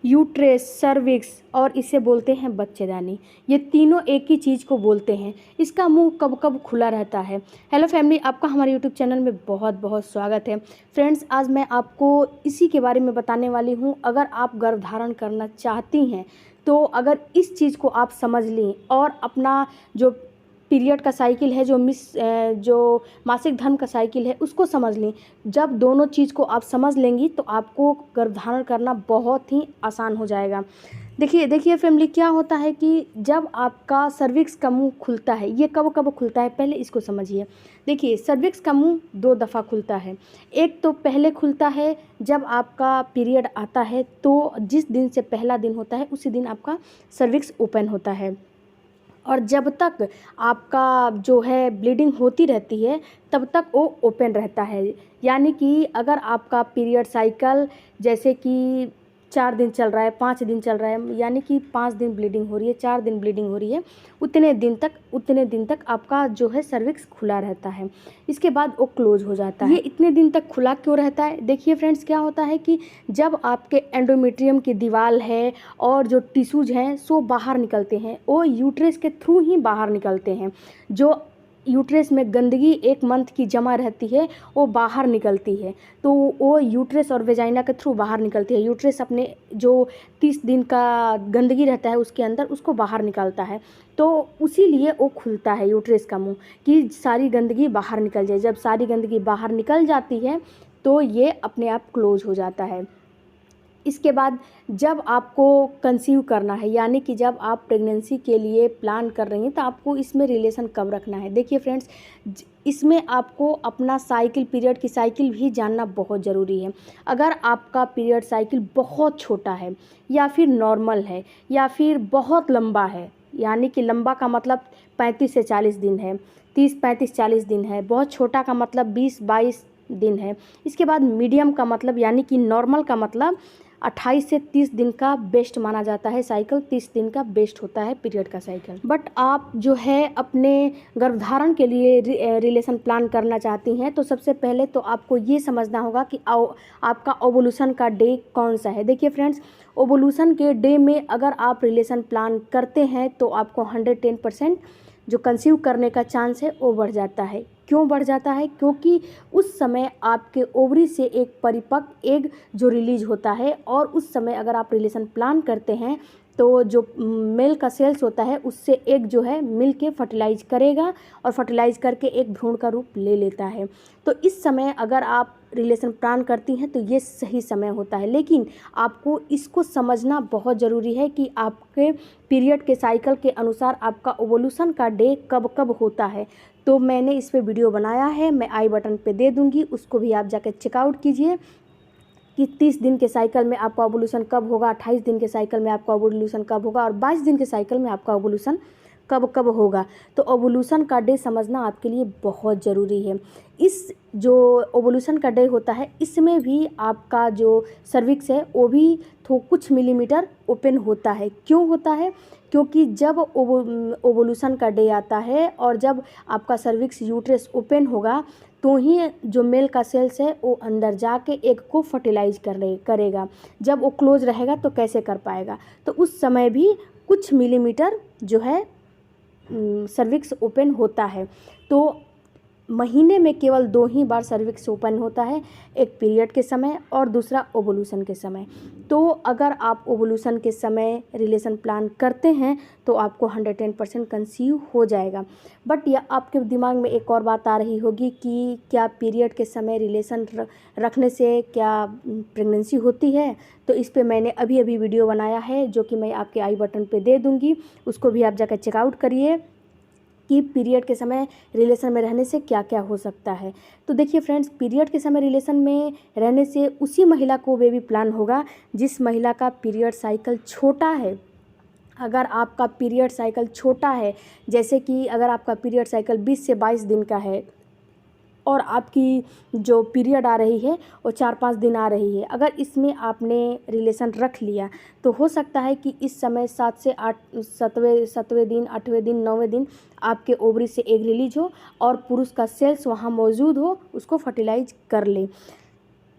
Uterus, cervix और इसे बोलते हैं बच्चेदानी। ये तीनों एक ही चीज़ को बोलते हैं। इसका मुंह कब कब खुला रहता है। हेलो फैमिली, आपका हमारे यूट्यूब चैनल में बहुत बहुत स्वागत है। फ्रेंड्स, आज मैं आपको इसी के बारे में बताने वाली हूँ। अगर आप गर्भधारण करना चाहती हैं तो अगर इस चीज़ को आप समझ लें और अपना जो पीरियड का साइकिल है, जो मासिक धर्म का साइकिल है, उसको समझ लें। जब दोनों चीज़ को आप समझ लेंगी तो आपको गर्भधारण करना बहुत ही आसान हो जाएगा। देखिए फैमिली, क्या होता है कि जब आपका सर्विक्स का मुंह खुलता है, ये कब कब खुलता है पहले इसको समझिए। देखिए, सर्विक्स का मुंह 2 दफ़ा खुलता है। एक तो पहले खुलता है जब आपका पीरियड आता है, तो जिस दिन से पहला दिन होता है उसी दिन आपका सर्विक्स ओपन होता है। और जब तक आपका जो है ब्लीडिंग होती रहती है तब तक वो ओपन रहता है। यानी कि अगर आपका पीरियड साइकिल जैसे कि 4 दिन चल रहा है, 5 दिन चल रहा है, यानी कि 5 दिन ब्लीडिंग हो रही है, 4 दिन ब्लीडिंग हो रही है, उतने दिन तक आपका जो है सर्विक्स खुला रहता है। इसके बाद वो क्लोज हो जाता है। ये इतने दिन तक खुला क्यों रहता है? देखिए फ्रेंड्स, क्या होता है कि जब आपके एंडोमेट्रियम की दीवार है और जो टिश्यूज हैं सो बाहर निकलते हैं, वो यूट्रस के थ्रू ही बाहर निकलते हैं। जो यूट्रस में गंदगी 1 मंथ की जमा रहती है वो बाहर निकलती है, तो वो यूट्रस और वेजाइना के थ्रू बाहर निकलती है। यूट्रस अपने जो 30 दिन का गंदगी रहता है उसके अंदर उसको बाहर निकालता है, तो उसी लिए वो खुलता है यूट्रस का मुंह कि सारी गंदगी बाहर निकल जाए। जब सारी गंदगी बाहर निकल जाती है तो ये अपने आप क्लोज हो जाता है। इसके बाद जब आपको कंसीव करना है, यानी कि जब आप प्रेगनेंसी के लिए प्लान कर रही हैं, तो आपको इसमें रिलेशन कब रखना है। देखिए फ्रेंड्स, इसमें आपको अपना साइकिल, पीरियड की साइकिल भी जानना बहुत ज़रूरी है। अगर आपका पीरियड साइकिल बहुत छोटा है या फिर नॉर्मल है या फिर बहुत लंबा है, यानी कि लंबा का मतलब 35 से 40 दिन है, 30, 35, 40 दिन है। बहुत छोटा का मतलब 20, 22 दिन है। इसके बाद मीडियम का मतलब यानी कि नॉर्मल का मतलब 28 से 30 दिन का बेस्ट माना जाता है साइकिल। 30 दिन का बेस्ट होता है पीरियड का साइकिल। बट आप जो है अपने गर्भधारण के लिए रिलेशन प्लान करना चाहती हैं तो सबसे पहले तो आपको ये समझना होगा कि आपका ओवुलेशन का डे कौन सा है। देखिए फ्रेंड्स, ओवुलेशन के डे में अगर आप रिलेशन प्लान करते हैं तो आपको 110% जो कंसीव करने का चांस है वो बढ़ जाता है। क्यों बढ़ जाता है? क्योंकि उस समय आपके ओवरी से एक परिपक्व एग जो रिलीज होता है, और उस समय अगर आप रिलेशन प्लान करते हैं तो जो मेल का सेल्स होता है उससे एग जो है मिल के फर्टिलाइज करेगा और फर्टिलाइज करके एक भ्रूण का रूप ले लेता है। तो इस समय अगर आप रिलेशन प्लान करती हैं तो ये सही समय होता है। लेकिन आपको इसको समझना बहुत ज़रूरी है कि आपके पीरियड के साइकिल के अनुसार आपका ओवुलेशन का डे कब कब होता है। तो मैंने इस पे वीडियो बनाया है, मैं आई बटन पे दे दूँगी, उसको भी आप जाकर चेकआउट कीजिए कि 30 दिन के साइकिल में आपका ओवुलेशन कब होगा, 28 दिन के साइकिल में आपका ओवुलेशन कब होगा और 22 दिन के साइकिल में आपका ओवुलेशन कब कब होगा। तो ओवुलेशन का डे समझना आपके लिए बहुत ज़रूरी है। इस जो ओवुलेशन का डे होता है इसमें भी आपका जो सर्विक्स है वो भी कुछ मिलीमीटर ओपन होता है। क्यों होता है? क्योंकि जब ओवुलेशन का डे आता है और जब आपका सर्विक्स यूट्रस ओपन होगा तो ही जो मेल का सेल्स है वो अंदर जाके एग को फर्टिलाइज करेगा। जब वो क्लोज रहेगा तो कैसे कर पाएगा? तो उस समय भी कुछ मिलीमीटर जो है सर्विक्स ओपन होता है। तो महीने में केवल 2 ही बार सर्विक्स ओपन होता है, एक पीरियड के समय और दूसरा ओवुलेशन के समय। तो अगर आप ओवुलेशन के समय रिलेशन प्लान करते हैं तो आपको 110% कंसीव हो जाएगा। बट यह आपके दिमाग में एक और बात आ रही होगी कि क्या पीरियड के समय रिलेशन रखने से क्या प्रेगनेंसी होती है? तो इस पे मैंने अभी वीडियो बनाया है जो कि मैं आपके आई बटन पे दे दूँगी, उसको भी आप जाकर चेकआउट करिए कि पीरियड के समय रिलेशन में रहने से क्या क्या हो सकता है। तो देखिए फ्रेंड्स, पीरियड के समय रिलेशन में रहने से उसी महिला को बेबी प्लान होगा जिस महिला का पीरियड साइकिल छोटा है। अगर आपका पीरियड साइकिल छोटा है, जैसे कि अगर आपका पीरियड साइकिल 20 से 22 दिन का है और आपकी जो पीरियड आ रही है वो 4-5 दिन आ रही है, अगर इसमें आपने रिलेशन रख लिया तो हो सकता है कि इस समय 7 से 8 7वें दिन, 8वें दिन, 9वें दिन आपके ओवरी से एग रिलीज हो और पुरुष का सेल्स वहाँ मौजूद हो, उसको फर्टिलाइज कर ले।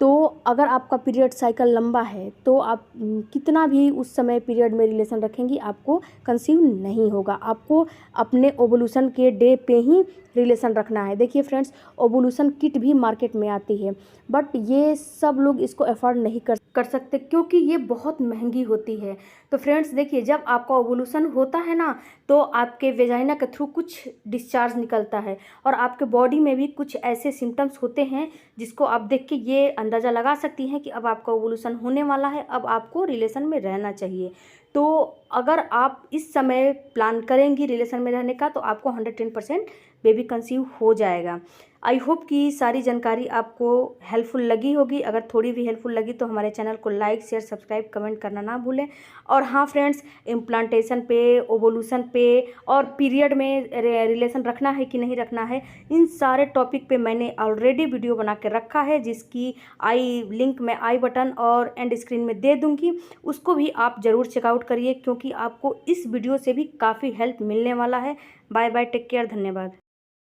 तो अगर आपका पीरियड साइकिल लंबा है तो आप कितना भी उस समय पीरियड में रिलेशन रखेंगी आपको कंसीव नहीं होगा। आपको अपने ओवुलेशन के डे पे ही रिलेशन रखना है। देखिए फ्रेंड्स, ओवुलेशन किट भी मार्केट में आती है, बट ये सब लोग इसको अफोर्ड नहीं कर सकते क्योंकि ये बहुत महंगी होती है। तो फ्रेंड्स देखिए, जब आपका ओवुलेशन होता है ना, तो आपके वेजाइना के थ्रू कुछ डिस्चार्ज निकलता है और आपके बॉडी में भी कुछ ऐसे सिम्टम्स होते हैं जिसको आप देख के ये अंदाज़ा लगा सकती हैं कि अब आपका ओवुलेशन होने वाला है, अब आपको रिलेशन में रहना चाहिए। तो अगर आप इस समय प्लान करेंगी रिलेशन में रहने का तो आपको 110% बेबी कंसीव हो जाएगा। आई होप कि सारी जानकारी आपको हेल्पफुल लगी होगी। अगर थोड़ी भी हेल्पफुल लगी तो हमारे चैनल को लाइक, शेयर, सब्सक्राइब, कमेंट करना ना भूलें। और हाँ फ्रेंड्स, इम्प्लांटेशन पे, ओवुलेशन पे और पीरियड में रिलेशन रखना है कि नहीं रखना है, इन सारे टॉपिक पे मैंने ऑलरेडी वीडियो बना के रखा है, जिसकी लिंक मैं आई बटन और एंड स्क्रीन में दे दूँगी। उसको भी आप ज़रूर चेकआउट करिए क्योंकि आपको इस वीडियो से भी काफ़ी हेल्प मिलने वाला है। बाय बाय, टेक केयर, धन्यवाद।